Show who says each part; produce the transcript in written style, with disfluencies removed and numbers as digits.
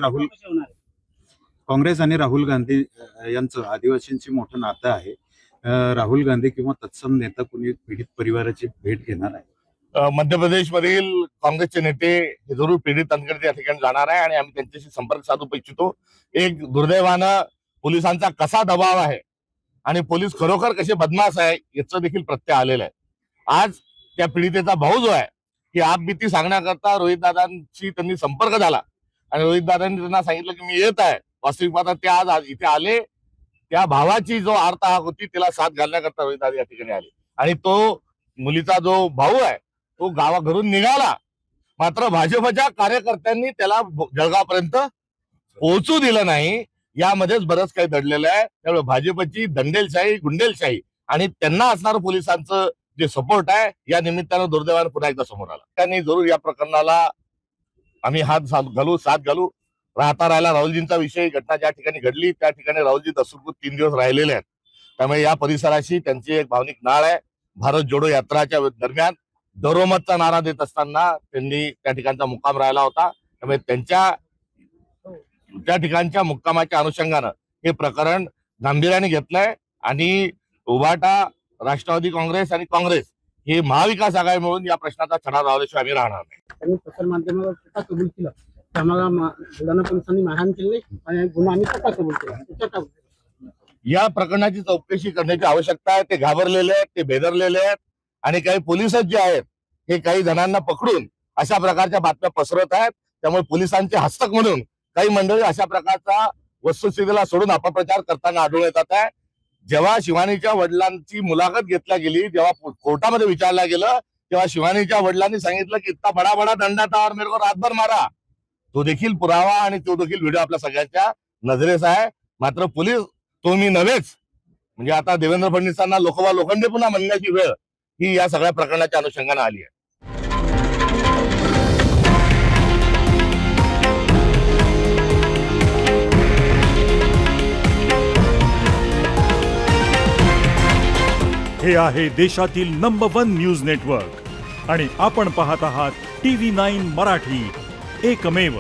Speaker 1: राहुल काँग्रेस आणि राहुल गांधी यांचं आदिवासींची मोठं नातं आहे. राहुल गांधी किंवा तत्सम नेता कुणी पीडित परिवाराची भेट घेणार आहे?
Speaker 2: मध्य प्रदेश मधील काँग्रेसचे नेते हे जरूर पीडितांकडे या ठिकाणी जाणार आहे आणि आम्ही त्यांच्याशी संपर्क साधू इच्छितो. एक दुर्दैवानं पोलिसांचा कसा दबाव आहे आणि पोलीस खरोखर कसे बदमाश आहे याचं देखील प्रत्यय आलेलं आहे. आज त्या पीडितेचा भाऊ जो आहे की आपबीती सांगण्याकरता रोहित दादांशी त्यांनी संपर्क झाला आणि रोहित दादांनी त्यांना सांगितलं की मी येत आहे. वास्तविक पाहता ते आज इथे आले. त्या भावाची जो आर्तहाक होती त्याला साथ घालण्याकरता रोहित दादा या ठिकाणी आले आणि तो मुलीचा जो भाऊ आहे तो गावाघरून निघाला. मात्र भाजपच्या कार्यकर्त्यांनी त्याला जळगावपर्यंत पोहोचू दिलं नाही. यामध्येच बरंच काही दडलेलं आहे. त्यामुळे भाजपची दंडेलशाही गुंडेलशाही आणि त्यांना असणारं पोलिसांचं जे सपोर्ट आहे या निमित्तानं दुर्दैवानं पुन्हा एकदा समोर आला. त्यांनी जरूर या प्रकरणाला आम्ही हात घालू साथ घालू. राहता राहिला राहुलजींचा विषय घटना ज्या ठिकाणी घडली त्या ठिकाणी राहुलजी दसुरपूर 3 दिवस राहिलेले आहेत. त्यामुळे या परिसराशी त्यांची एक भावनिक नाळ आहे. भारत जोडो यात्राच्या दरम्यान दरोमतचा नारा देत असताना त्यांनी त्या ठिकाणचा मुक्काम राहिला होता. त्यामुळे त्या ठिकाणच्या मुक्कामाच्या अनुषंगानं हे प्रकरण गांभीर्याने घेतलंय आणि उभाटा, राष्ट्रवादी काँग्रेस आणि काँग्रेस हे महाविकास आघाडी मिळून या प्रश्नाचा छडा लावल्याशिवाय आम्ही राहणार नाही.
Speaker 3: त्यांनी प्रसार माध्यमावर स्वतः कबूल केलं की आम्हाला बुलढाणा पोलिसांनी मारहाण केली आणि गुन्हा आम्ही स्वतः कबूल केला.
Speaker 2: या प्रकरणाची चौकशी करण्याची आवश्यकता आहे. ते घाबरलेले आहेत, ते बेदरलेले आहेत आणि काही पोलिसच जे आहेत हे काही जणांना पकडून अशा प्रकारच्या बातम्या पसरवत आहेत. त्यामुळे पोलिसांचे हस्तक म्हणून काही मंडळी अशा प्रकारचा वस्तुस्थितीला सोडून अपप्रचार करताना आढळून येतात आहे. जेव्हा शिवानीच्या वडिलांची मुलाखत घेतल्या गेली, जेव्हा कोर्टामध्ये विचारलं गेलं तेव्हा शिवानीच्या वडिलांनी सांगितलं की इतना बडा बडा दंडा था और मेरे को रातभर मारा. तो देखील पुरावा आणि तो देखील व्हिडिओ आपल्या सगळ्यांच्या नजरेस आहे. मात्र पोलीस तो मी नव्हेच म्हणजे आता देवेंद्र फडणवीसांना लोकवा लोखंडे पुन्हा म्हणण्याची वेळ ही या सगळ्या प्रकरणाच्या अनुषंगाने आली आहे.
Speaker 4: हे आहे देशातील नंबर 1 न्यूज नेटवर्क आणि आपण पाहत आहात TV9 मराठी, एकमेव.